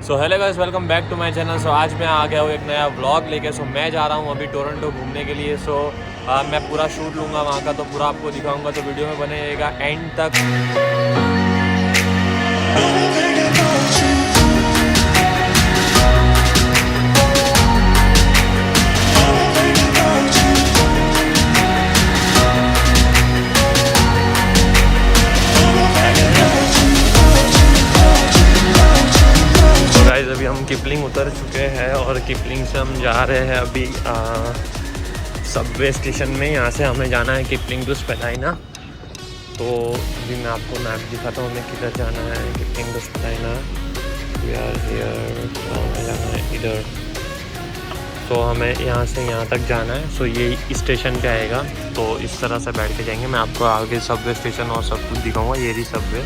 So hello guys, welcome back to my channel. So आज मैं आ गया हूँ एक नया व्लॉग लेके। सो मैं जा रहा हूँ अभी टोरंटो घूमने के लिए। सो मैं पूरा शूट लूँगा वहाँ का, तो पूरा आपको दिखाऊंगा, तो वीडियो में बने रहेगा एंड तक। अभी हम किपलिंग उतर चुके हैं और किपलिंग से हम जा रहे हैं अभी सबवे स्टेशन में। यहाँ से हमें जाना है किपलिंग टू स्पेलाइना। तो अभी मैं आपको मैप दिखाता हूँ हमें किधर जाना है। किपलिंग टू स्पेलाइना, वी आर हियर। तो हमें जाना है इधर। तो हमें यहाँ से यहाँ तक जाना है। सो ये स्टेशन पे आएगा, तो इस तरह से बैठ के जाएंगे। मैं आपको आगे सबवे स्टेशन और सब कुछ दिखाऊँगा। ये रही सबवे,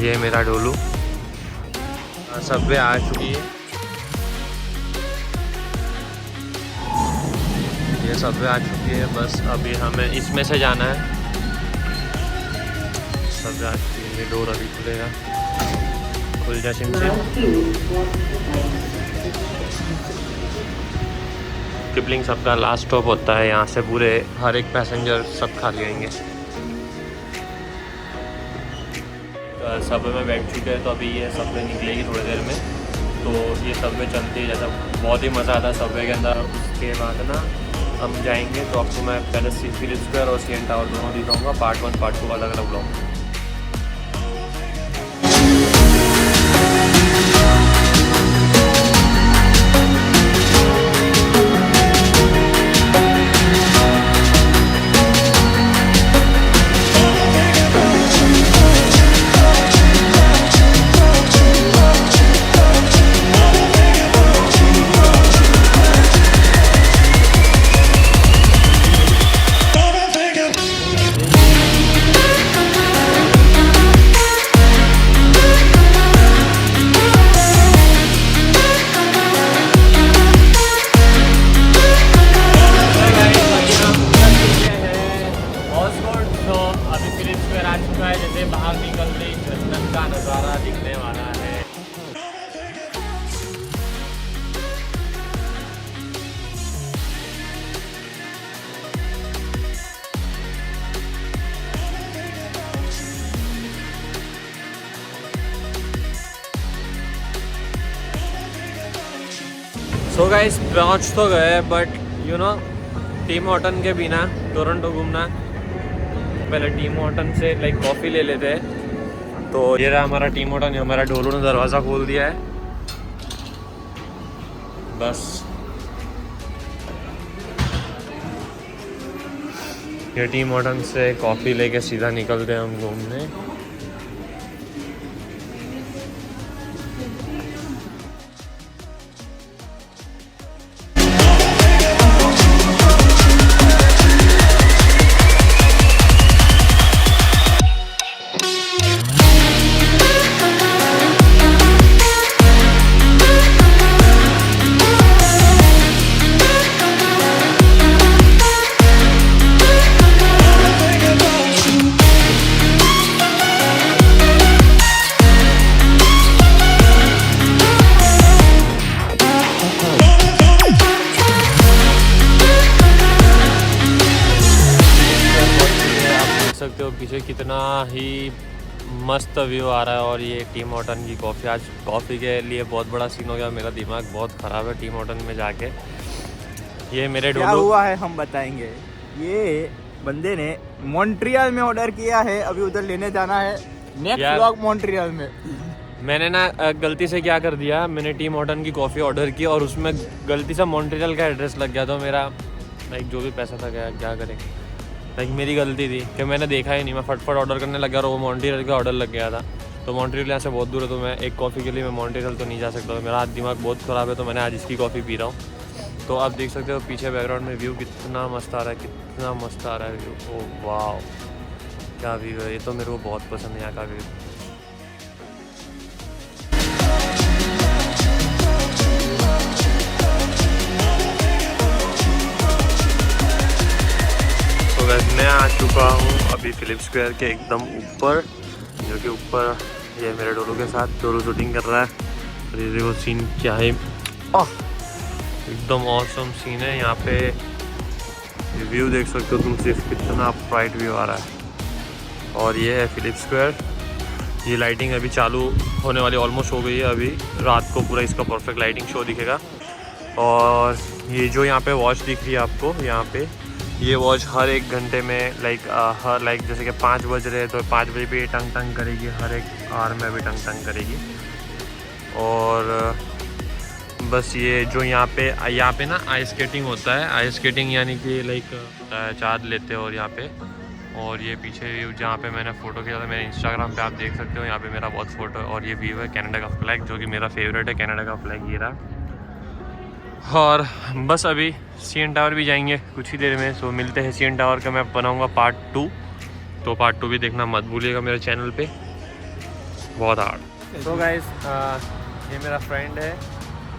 ये मेरा डोलू। सबवे आ चुकी है, ये सबवे आ चुकी है। बस अभी हमें इसमें से जाना है। सबवे आ चुकी है, ये डोर अभी खुलेगा। खुल जा सिमसिम। किपलिंग सबका लास्ट स्टॉप होता है। यहाँ से पूरे हर एक पैसेंजर सब खा लेंगे। सबवे में बैठ चुके हैं, तो अभी ये सबवे निकलेगी थोड़ी देर में। तो ये सबवे चलती है, जैसा बहुत ही मज़ा आता है सबवे के अंदर। उसके बाद ना हम जाएंगे, तो आपको मैं पहले फिलिप स्क्वायर और सीएन टावर दोनों दिखाऊंगा। पार्ट 1 पार्ट 2 अलग अलग ब्लॉग। जैसे बाहर निकलते ही जन्नत का नज़ारा दिखने वाला है। सो गाइस, पहुंच तो गए, but you know team Horton के बिना टोरंटो घूमना। पहले टीम हॉर्टन से कॉफ़ी ले लेते हैं। तो ये रहा हमारा टीम हॉर्टन। हमारा डोलू ने दरवाज़ा खोल दिया है। बस ये टीम हॉर्टन से कॉफ़ी लेके सीधा निकलते हैं हम घूमने। सकते हो पीछे कितना ही मस्त व्यू आ रहा है। और ये टीम हॉर्टन की कॉफ़ी, आज कॉफ़ी के लिए बहुत बड़ा सीन हो गया। मेरा दिमाग बहुत ख़राब है टीम हॉर्टन में जाके। ये मेरे क्या हुआ है हम बताएंगे। ये बंदे ने मॉन्ट्रियल में ऑर्डर किया है, अभी उधर लेने जाना है। नेक्स्ट व्लॉग मॉन्ट्रियल में। मैंने ना गलती से क्या कर दिया, मैंने टीम हॉर्टन की कॉफ़ी ऑर्डर की और उसमें गलती से मॉन्ट्रियल का एड्रेस लग गया। तो मेरा जो भी पैसा था क्या करेंगे। मेरी गलती थी कि मैंने देखा ही नहीं। मैं फटफट ऑर्डर करने लग गया और वो मॉन्ट्रियल का ऑर्डर लग गया था। तो मॉन्ट्रियल यहाँ से बहुत दूर है, तो मैं एक कॉफ़ी के लिए मैं मॉन्ट्रियल तो नहीं जा सकता। तो मेरा दिमाग बहुत ख़राब है, तो मैंने आज इसकी कॉफ़ी पी रहा हूँ। तो आप देख सकते हो पीछे बैकग्राउंड में व्यू कितना मस्त आ रहा है, कितना मस्त आ रहा है व्यू। ओह वाह, क्या व्यू है। ये तो मेरे को बहुत पसंद है यहाँ का व्यू। मैं आ चुका हूँ अभी फिलिप स्क्वायर के एकदम ऊपर, जो कि ऊपर ये मेरे डोलू के साथ, डोलू शूटिंग कर रहा है। और ये देखो सीन क्या है, एकदम ऑसम सीन है। यहाँ पे व्यू देख सकते हो तुम सिर्फ, कितना ब्राइट व्यू आ रहा है। और ये है फिलिप स्क्वायर। ये लाइटिंग अभी चालू होने वाली, ऑलमोस्ट हो गई है। अभी रात को पूरा इसका परफेक्ट लाइटिंग शो दिखेगा। और ये जो यहाँ पे वॉच दिख रही है आपको, यहाँ पे ये वॉच हर 1 घंटे में हर जैसे कि 5 बज रहे हैं तो 5 बजे भी टंग टंग करेगी, हर 1 आवर में भी टंग टंग करेगी। और बस ये जो यहाँ पे ना आइस स्केटिंग होता है। आइस स्केटिंग यानी कि चार्ज लेते हैं। और यहाँ पे, और ये पीछे जहाँ पे मैंने फ़ोटो खींचा था मेरे इंस्टाग्राम पे, आप देख सकते हो। यहाँ पे मेरा बहुत फ़ोटो, और ये व्यू है कनाडा का फ्लैग, जो कि मेरा फेवरेट है। कनाडा का फ्लैग ये रहा। और बस अभी CN टावर भी जाएंगे कुछ ही देर में। सो मिलते हैं CN टावर का, मैं बनाऊँगा पार्ट 2। तो पार्ट 2 भी देखना मत भूलिएगा मेरे चैनल पे, बहुत हार्ड। तो गाइस, ये मेरा फ्रेंड है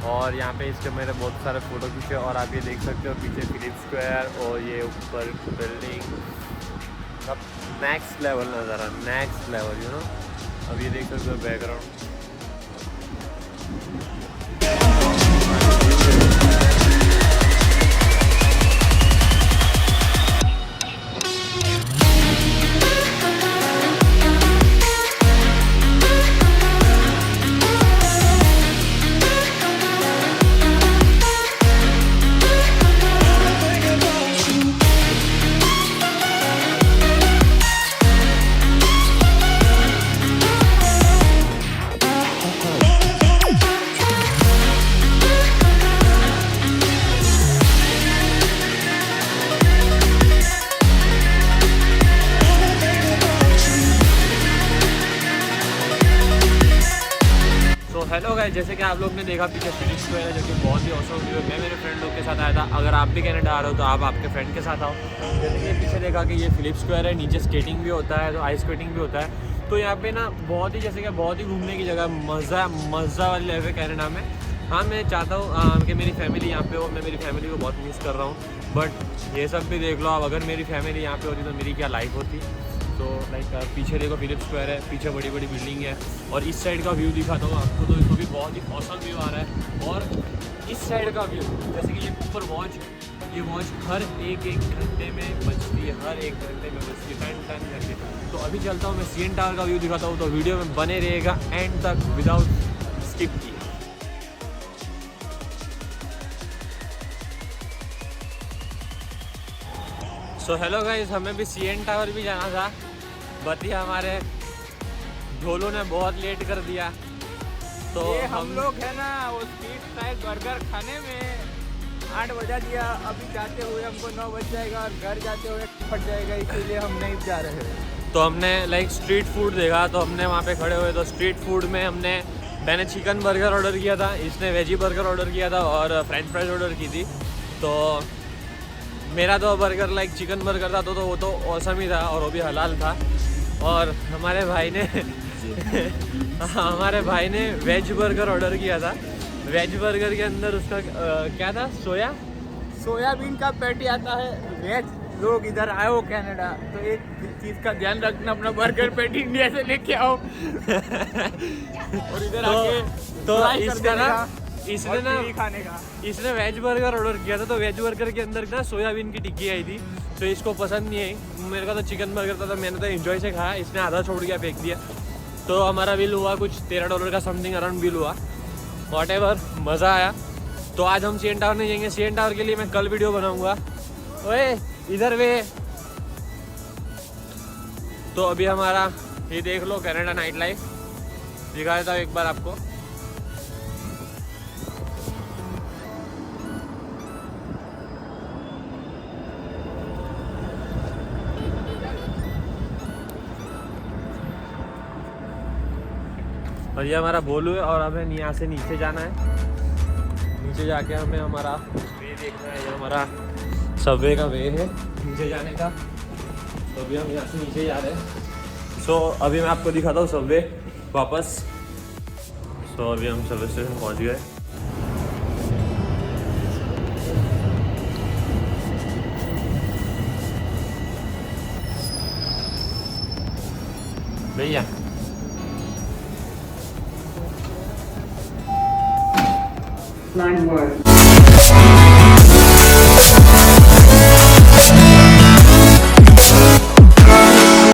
और यहाँ पे इसके मैंने बहुत सारे फ़ोटो खींचे। और आप ये देख सकते हो पीछे फिलिप स्क्वायर, और ये ऊपर बिल्डिंग, सब नेक्स्ट लेवल नज़ारा, नेक्स्ट लेवल, यू नो। अब ये देख सकते हो बैकग्राउंड। हेलो गाइस, जैसे कि आप लोग ने देखा पीछे फिलिप स्क्वायर है, जो कि बहुत ही औसम व्यू है। मैं मेरे फ्रेंड लोग के साथ आया था। अगर आप भी कनाडा आ रहे हो तो आप आपके फ्रेंड के साथ आओ। जैसे कि पीछे देखा कि ये फिलिप स्क्वायर है, नीचे स्केटिंग भी होता है, तो आइस स्केटिंग भी होता है। तो यहाँ पे ना बहुत ही जैसे कि बहुत ही घूमने की जगह, मज़ा वाली लाइफ है कनाडा में। हाँ, मैं चाहता हूँ कि मेरी फैमिली यहाँ पे हो। मैं मेरी फैमिली को बहुत मिस कर रहा हूँ। बट ये सब भी देख लो आप, अगर मेरी फैमिली यहाँ पे होती तो मेरी क्या लाइफ होती। तो पीछे देखो फिलिप स्क्वायर है, पीछे बड़ी बड़ी बिल्डिंग है। और इस साइड का व्यू दिखाता हूँ आपको, तो इसको भी बहुत ही औसम व्यू आ रहा है। और इस साइड का व्यू, जैसे कि ये ऊपर वॉच, ये वॉच हर एक घंटे में बजती है, हर 1 घंटे में बजती है, टन करके। तो अभी चलता हूँ मैं CN टावर का व्यू दिखाता हूँ। तो वीडियो में बने रहेगा एंड तक विदाउट स्किप किए। सो हेलो गाइस, हमें भी CN टावर भी जाना था, बट ये हमारे ढोलों ने बहुत लेट कर दिया। तो ये हम लोग है ना, वो स्ट्रीट स्टाइल बर्गर खाने में 8 बजा दिया। अभी जाते हुए हमको 9 बज जाएगा और घर जाते हुए फट जाएगा, इसीलिए हम नहीं जा रहे हैं। तो हमने स्ट्रीट फूड देखा, तो हमने वहाँ पे खड़े हुए। तो स्ट्रीट फूड में मैंने चिकन बर्गर ऑर्डर किया था, इसने वेजी बर्गर ऑर्डर किया था और फ्रेंच फ्राइज ऑर्डर की थी। तो मेरा तो बर्गर चिकन बर्गर था, तो वो तो औसम ही था, और वो भी हलाल था। और हमारे भाई ने वेज बर्गर ऑर्डर किया था। वेज बर्गर के अंदर उसका क्या था, सोयाबीन का पैटी आता है। वेज लोग इधर आए हो कनाडा तो एक चीज़ का ध्यान रखना, अपना बर्गर पैटी इंडिया से लेके आओ। और इधर आके तो try कर इसका ना देना इसने और ना फ्री खाने का। इसने वेज बर्गर ऑर्डर किया था। तो वेज बर्गर के अंदर ना सोयाबीन की टिक्की आई थी, तो इसको पसंद नहीं आई। मेरे का तो चिकन बर्गर था, तो मैंने तो एंजॉय से खाया। इसने आधा छोड़ गया, फेंक दिया। तो हमारा बिल हुआ कुछ $13 का समथिंग अराउंड बिल हुआ। व्हाटएवर, मज़ा आया। तो आज हम CN टावर नहीं जाएंगे। CN टावर के लिए मैं कल वीडियो बनाऊंगा। ओए इधर वे। तो अभी हमारा ये देख लो कनाडा नाइट लाइफ, दिखा देता हूँ एक बार आपको। और ये हमारा भोलू है, और हमें यहाँ से नीचे जाना है। नीचे जाके हमें हमारा वे देखना है। ये हमारा सबवे का वे है नीचे जाने का। तो अभी हम यहाँ से नीचे जा रहे हैं। सो अभी मैं आपको दिखाता हूँ सबवे वापस। सो अभी हम सबवे स्टेशन पहुँच गए। भैया Line 1.